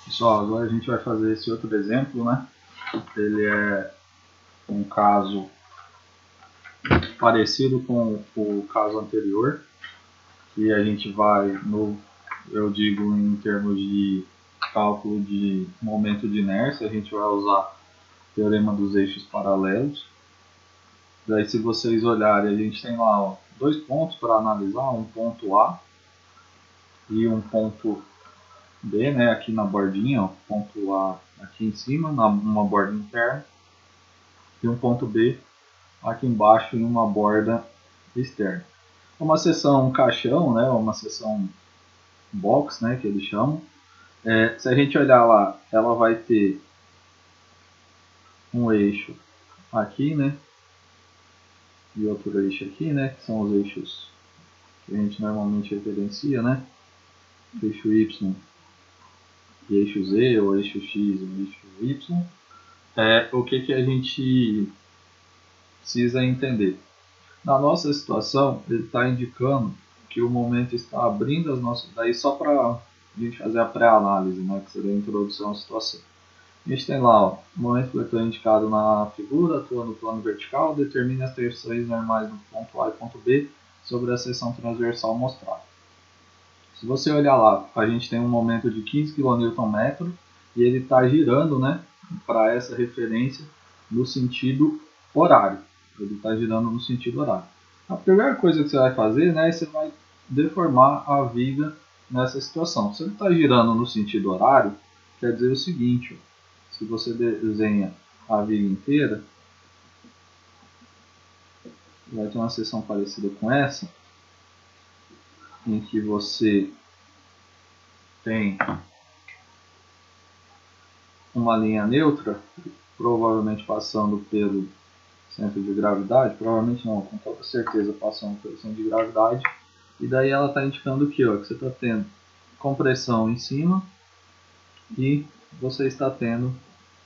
Pessoal, agora a gente vai fazer esse outro exemplo, né? Ele é um caso parecido com o caso anterior, que a gente vai, eu digo em termos de cálculo de momento de inércia, a gente vai usar o teorema dos eixos paralelos. Daí, se vocês olharem, a gente tem lá dois pontos para analisar, um ponto A e um ponto B, né, aqui na bordinha, ó, ponto A aqui em cima, numa borda interna, e um ponto B aqui embaixo em uma borda externa. Uma seção caixão, né, uma seção box, né, que eles chamam. Se a gente olhar lá, ela vai ter um eixo aqui, né, e outro eixo aqui, né, que são os eixos que a gente normalmente referencia, né, eixo Y e eixo Z, ou eixo X e eixo Y. O que a gente precisa entender? Na nossa situação, ele está indicando que o momento está abrindo as nossas... Daí só para a gente fazer a pré-análise, né, que seria a introdução à situação. A gente tem lá, ó, o momento fletor indicado na figura, atua no plano vertical, determine as tensões normais no ponto A e ponto B sobre a seção transversal mostrada. Se você olhar lá, a gente tem um momento de 15 kN e ele está girando, né, para essa referência no sentido horário. Ele está girando no sentido horário. A primeira coisa que você vai fazer, né, você vai deformar a viga nessa situação. Se ele está girando no sentido horário, quer dizer o seguinte, ó, se você desenha a viga inteira, vai ter uma seção parecida com essa, em que você tem uma linha neutra, provavelmente passando pelo centro de gravidade, provavelmente não, com toda certeza passando pelo centro de gravidade, e daí ela está indicando aqui, ó, que você está tendo compressão em cima e você está tendo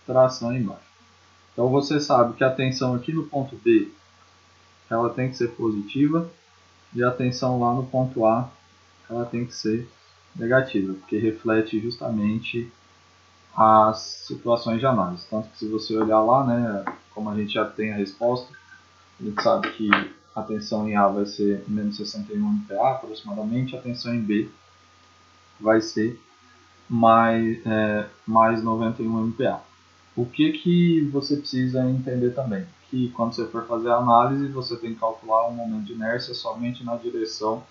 tração embaixo. Então você sabe que a tensão aqui no ponto B ela tem que ser positiva e a tensão lá no ponto A ela tem que ser negativa, porque reflete justamente as situações de análise. Tanto que se você olhar lá, né, como a gente já tem a resposta, a gente sabe que a tensão em A vai ser menos 61 MPa aproximadamente, a tensão em B vai ser mais 91 MPa. O que você precisa entender também? Que quando você for fazer a análise, você tem que calcular o momento de inércia somente na direção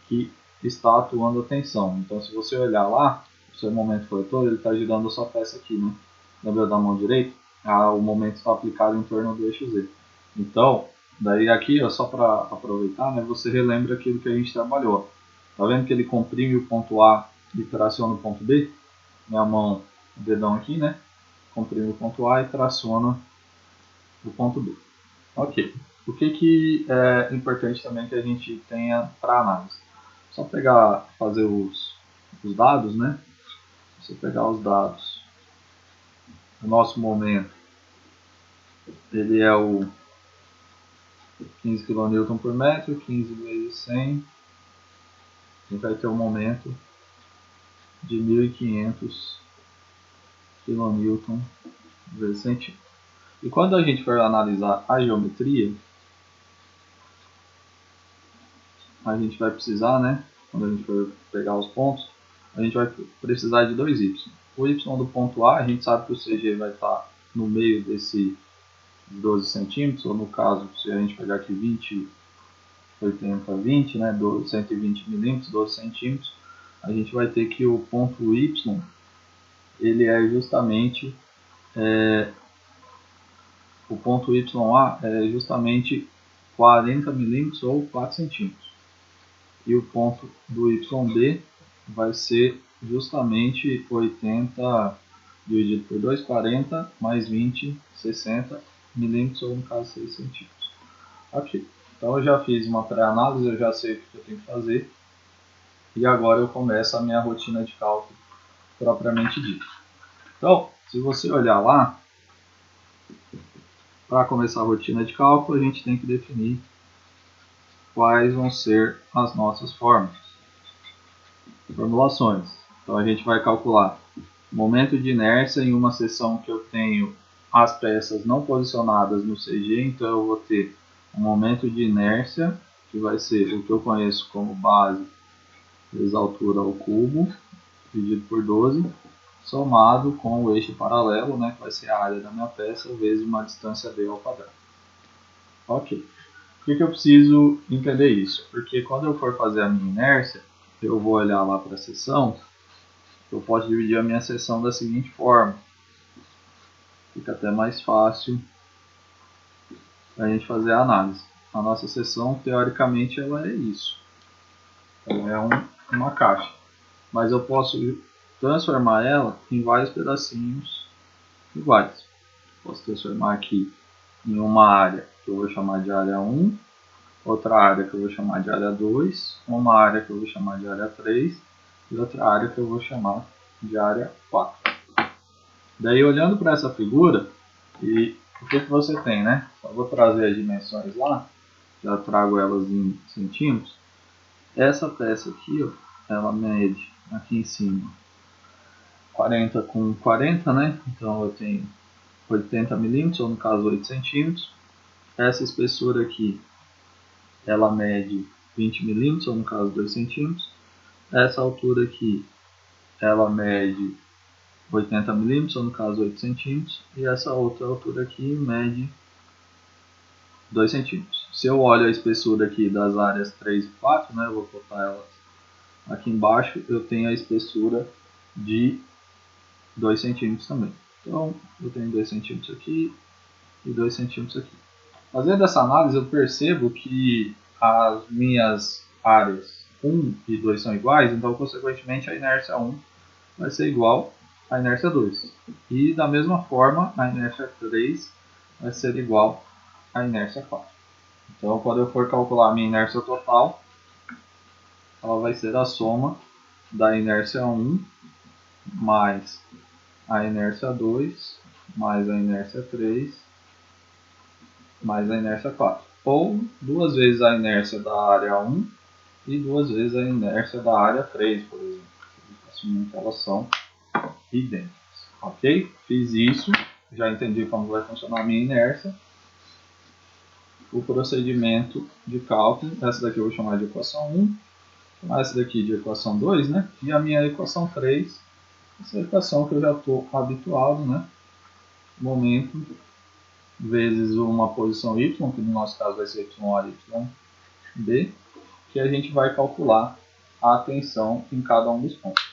que está atuando a tensão. Então, se você olhar lá, o seu momento fletor, ele está girando a sua peça aqui, né? Lembra da mão direita? O momento está aplicado em torno do eixo Z. Então, daí aqui, ó, só para aproveitar, né, você relembra aquilo que a gente trabalhou. Tá vendo que ele comprime o ponto A e traciona o ponto B? Minha mão, o dedão aqui, né? Comprime o ponto A e traciona o ponto B. Ok. O que é importante também que a gente tenha para análise? Só fazer os dados, né? Se você pegar os dados, o nosso momento, ele é o 15 kN por metro, 15 vezes 100, a gente vai ter um momento de 1500 kN vezes centímetro. E quando a gente for analisar a geometria, a gente vai precisar, né, quando a gente for pegar os pontos, a gente vai precisar de dois y. O y do ponto A, a gente sabe que o CG vai estar no meio desse 12 centímetros, ou no caso, se a gente pegar aqui 20, 80, 20, né, 120 milímetros, 12 centímetros, a gente vai ter que o ponto y, ele é justamente, o ponto YA é justamente 40 milímetros ou 4 centímetros. E o ponto do YB vai ser justamente 80 dividido por 2, 40, mais 20, 60 milímetros, ou no caso 6 centímetros. Ok, então eu já fiz uma pré-análise, eu já sei o que eu tenho que fazer. E agora eu começo a minha rotina de cálculo propriamente dita. Então, se você olhar lá, para começar a rotina de cálculo, a gente tem que definir quais vão ser as nossas formulações. Então a gente vai calcular Momento de inércia em uma seção que eu tenho as peças não posicionadas no CG, então eu vou ter um momento de inércia, que vai ser o que eu conheço como base vezes a altura ao cubo, dividido por 12, somado com o eixo paralelo, né, que vai ser a área da minha peça, vezes uma distância d ao quadrado. Ok. Por que eu preciso entender isso? Porque quando eu for fazer a minha inércia, eu vou olhar lá para a seção, eu posso dividir a minha seção da seguinte forma. Fica até mais fácil a gente fazer a análise. A nossa seção, teoricamente, ela é isso. Ela é uma caixa. Mas eu posso transformar ela em vários pedacinhos iguais. Posso transformar aqui em uma área que eu vou chamar de área 1, outra área que eu vou chamar de área 2, uma área que eu vou chamar de área 3 e outra área que eu vou chamar de área 4. Daí, olhando para essa figura, e o que você tem, né? Só vou trazer as dimensões lá, já trago elas em centímetros. Essa peça aqui, ó, ela mede aqui em cima 40 com 40, né? Então eu tenho 80 milímetros, ou no caso 8 centímetros. Essa espessura aqui, ela mede 20 milímetros, ou no caso 2 centímetros. Essa altura aqui, ela mede 80 milímetros, ou no caso 8 centímetros. E essa outra altura aqui mede 2 centímetros. Se eu olho a espessura aqui das áreas 3 e 4, né, eu vou botar elas aqui embaixo, eu tenho a espessura de 2 centímetros também. Então, eu tenho 2 centímetros aqui e 2 centímetros aqui. Fazendo essa análise, eu percebo que as minhas áreas 1 e 2 são iguais, então, consequentemente, a inércia 1 vai ser igual à inércia 2. E, da mesma forma, a inércia 3 vai ser igual à inércia 4. Então, quando eu for calcular a minha inércia total, ela vai ser a soma da inércia 1 mais a inércia 2 mais a inércia 3 mais a inércia 4. Ou duas vezes a inércia da área 1 e duas vezes a inércia da área 3, por exemplo. Assumindo que elas são idênticas. Ok? Fiz isso, já entendi como vai funcionar a minha inércia. O procedimento de cálculo, essa daqui eu vou chamar de equação 1, essa daqui de equação 2, né? E a minha equação 3, essa equação que eu já estou habituado, né? Momento vezes uma posição y, que no nosso caso vai ser y, y, b, que a gente vai calcular a tensão em cada um dos pontos.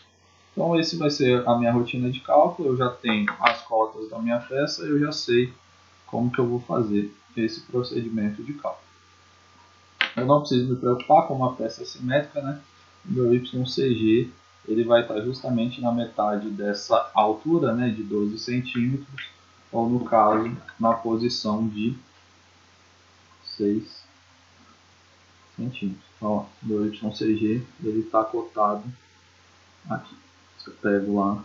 Então esse vai ser a minha rotina de cálculo, eu já tenho as cotas da minha peça, eu já sei como que eu vou fazer esse procedimento de cálculo. Eu não preciso me preocupar com uma peça simétrica, né? O meu YCG ele vai estar justamente na metade dessa altura, né, de 12 centímetros, ou no caso, na posição de 6 centímetros. Então, ó, meu YCG ele está cotado aqui. Se eu pego lá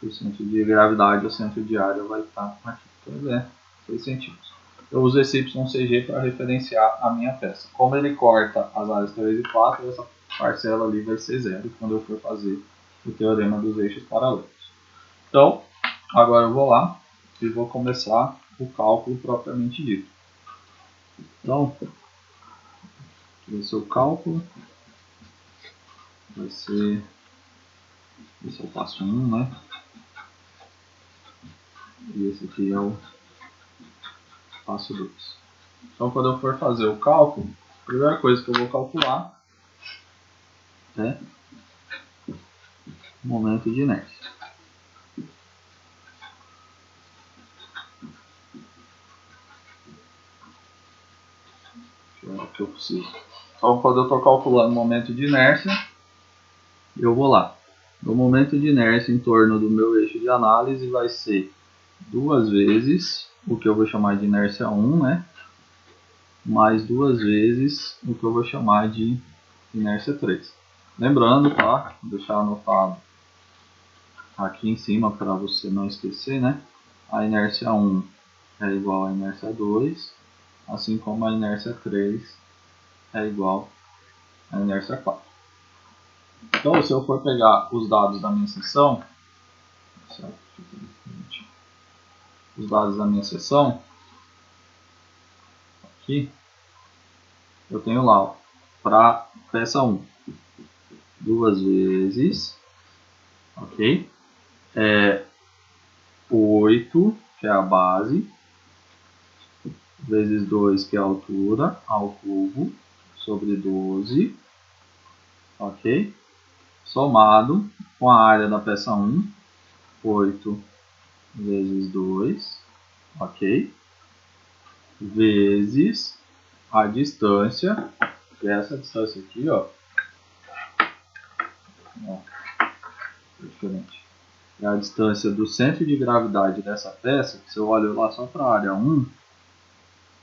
o centro de gravidade, o centro de área vai estar aqui. Pois é, 6 centímetros. Eu uso esse YCG para referenciar a minha peça. Como ele corta as áreas 3 e 4, essa parcela ali vai ser zero quando eu for fazer o teorema dos eixos paralelos. Então, agora eu vou lá e vou começar o cálculo propriamente dito. Então, esse é o cálculo. Vai ser... Esse é o passo 1, né? E esse aqui é o passo 2. Então, quando eu for fazer o cálculo, a primeira coisa que eu vou calcular é o momento de inércia. Que é o que eu preciso. Então, quando eu estou calculando o momento de inércia, eu vou lá. O momento de inércia em torno do meu eixo de análise vai ser duas vezes o que eu vou chamar de inércia 1, né? Mais duas vezes o que eu vou chamar de inércia 3. Lembrando, tá? Vou deixar anotado aqui em cima para você não esquecer, né? A inércia 1 é igual à inércia 2, assim como a inércia 3 é igual à inércia 4. Então, se eu for pegar os dados da minha seção, certo? Os dados da minha seção, aqui, eu tenho lá, para peça 1, 2 vezes, ok? 8, que é a base, vezes 2, que é a altura, ao cubo, sobre 12, ok? Somado com a área da peça 1, 8 vezes 2, ok? Vezes a distância, que é essa distância aqui, ó. Diferente. É a distância do centro de gravidade dessa peça, que se eu olho lá só para a área 1,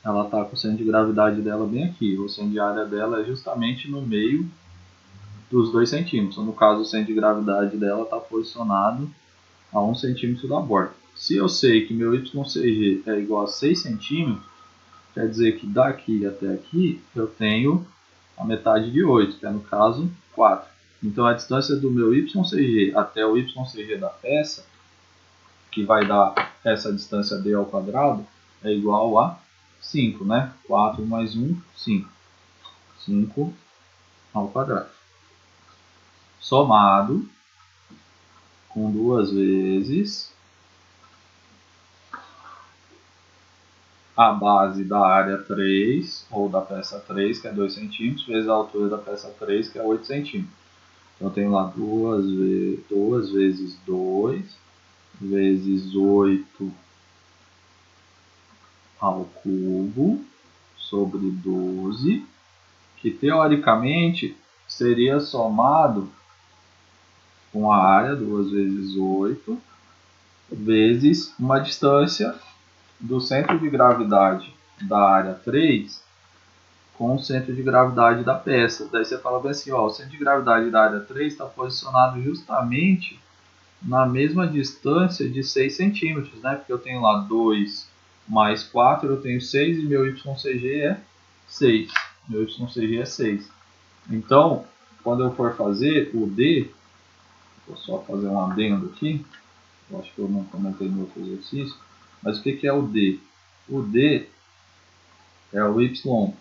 ela está com o centro de gravidade dela bem aqui. O centro de área dela é justamente no meio dos 2 centímetros. No caso, o centro de gravidade dela está posicionado a 1 centímetro da borda. Se eu sei que meu YCG é igual a 6 centímetros, quer dizer que daqui até aqui eu tenho a metade de 8, que é no caso 4. Então a distância do meu YCG até o YCG da peça, que vai dar essa distância d ao quadrado, é igual a 5, né? 4 mais 1, 5. 5 ao quadrado. Somado com 2 vezes a base da área 3, ou da peça 3, que é 2 centímetros, vezes a altura da peça 3, que é 8 centímetros. Então eu tenho lá 2 vezes 2, vezes 8 ao cubo, sobre 12, que teoricamente seria somado com a área, 2 vezes 8, vezes uma distância do centro de gravidade da área 3 com o centro de gravidade da peça. Daí você fala bem assim, ó, o centro de gravidade da área 3 está posicionado justamente na mesma distância de 6 centímetros, né? Porque eu tenho lá 2 mais 4, eu tenho 6 e meu YCG é 6. Meu YCG é 6. Então, quando eu for fazer o D, vou só fazer um adendo aqui, eu acho que eu não comentei no outro exercício, mas o que é o D? O D é o Y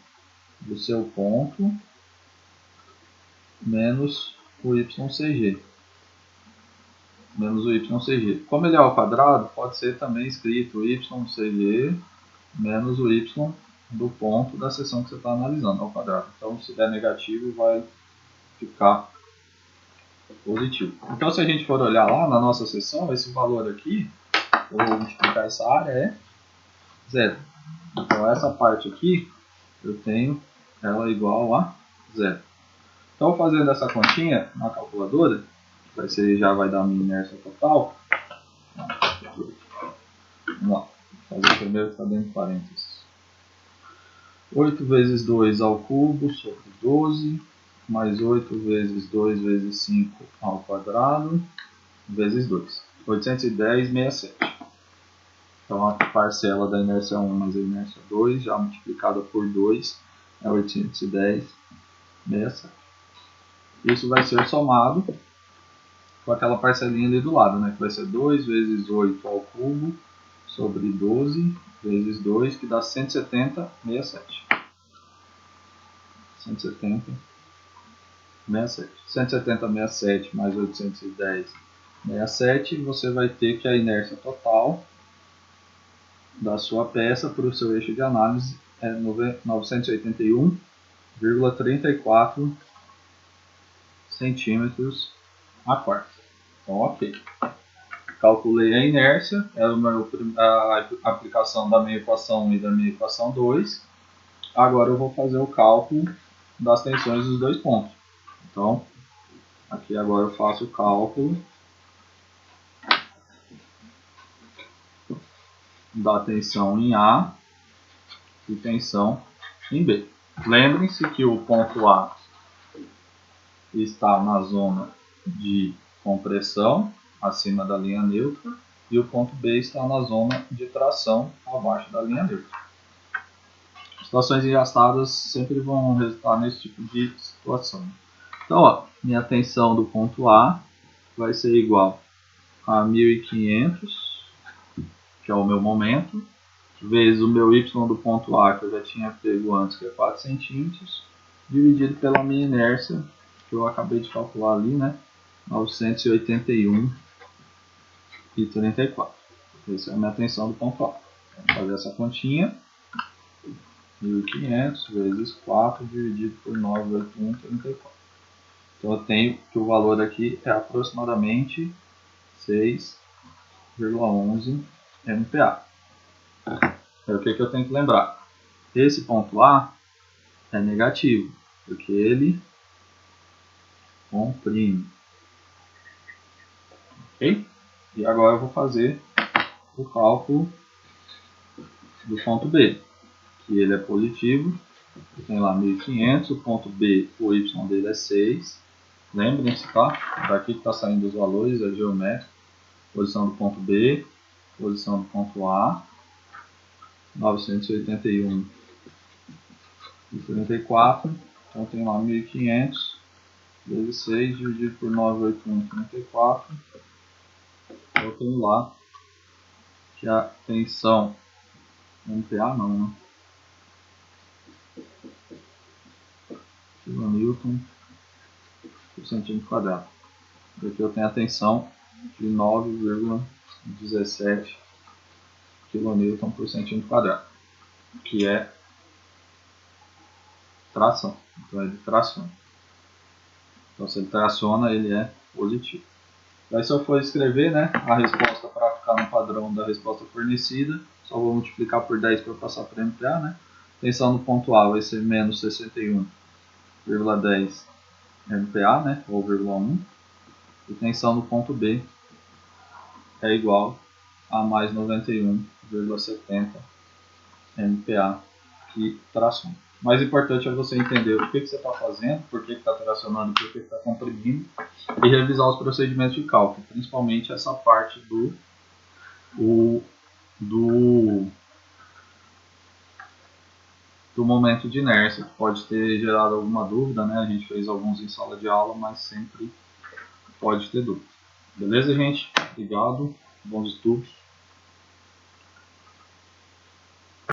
do seu ponto menos o YCG. Menos o YCG. Como ele é ao quadrado, pode ser também escrito YCG menos o Y do ponto da seção que você está analisando ao quadrado. Então, se der negativo, vai ficar positivo. Então, se a gente for olhar lá na nossa seção, esse valor aqui, eu vou multiplicar essa área, é 0. Então, essa parte aqui, eu tenho ela igual a 0. Então, fazendo essa continha na calculadora, já vai dar a minha inércia total. Vamos lá, vou fazer o primeiro que está dentro de parênteses. 8 vezes 2 ao cubo sobre 12, mais 8 vezes 2 vezes 5 ao quadrado, vezes 2. 810,67. Então a parcela da inércia 1 mais a inércia 2, já multiplicada por 2, é 810,67. Isso vai ser somado com aquela parcelinha ali do lado, né? Que vai ser 2 vezes 8 ao cubo sobre 12 vezes 2, que dá 170,67. 170,67 mais 810,67, você vai ter que a inércia total da sua peça para o seu eixo de análise é 981,34 centímetros a quarta. Então, ok. Calculei a inércia, é a aplicação da minha equação 1 e da minha equação 2. Agora eu vou fazer o cálculo das tensões dos dois pontos. Então, aqui agora eu faço o cálculo da tensão em A e tensão em B. Lembrem-se que o ponto A está na zona de compressão, acima da linha neutra, e o ponto B está na zona de tração, abaixo da linha neutra. Situações engastadas sempre vão resultar nesse tipo de situação. Então, ó, minha tensão do ponto A vai ser igual a 1500, que é o meu momento, vezes o meu y do ponto A, que eu já tinha pego antes, que é 4 centímetros, dividido pela minha inércia, que eu acabei de calcular ali, né? 981,34. Essa é a minha tensão do ponto A. Vamos fazer essa continha. 1500 vezes 4 dividido por 981,34. Então eu tenho que o valor aqui é aproximadamente 6,11 MPa. Então, o que eu tenho que lembrar? Esse ponto A é negativo, porque ele comprime. Ok? E agora eu vou fazer o cálculo do ponto B, que ele é positivo. Eu tenho lá 1500, o ponto B, o y dele é 6. Lembrem-se, tá? Daqui que está saindo os valores, é geométrico. Posição do ponto B, posição do ponto A, 981,34. Então tem lá 1500 vezes 6 dividido por 981,34. Eu tenho lá que a tensão MPa não, né? Kilonewton por centímetro quadrado. Aqui eu tenho a tensão de 9,17 kN por centímetro quadrado, que é tração. Então é de tração. Então se ele traciona, ele é positivo. Aí se eu for escrever, né, a resposta para ficar no padrão da resposta fornecida, só vou multiplicar por 10 para passar para MPa, né? Tensão no ponto A vai ser menos 61,10 MPa, né, ou 0,1. E tensão no ponto B é igual a mais 91,70 MPa que traciona. O mais importante é você entender o que você está fazendo, por que está tracionando, por que está comprimindo, e revisar os procedimentos de cálculo, principalmente essa parte do momento de inércia, que pode ter gerado alguma dúvida, né? A gente fez alguns em sala de aula, mas sempre pode ter dúvida. Beleza, gente? Obrigado, bons estudos.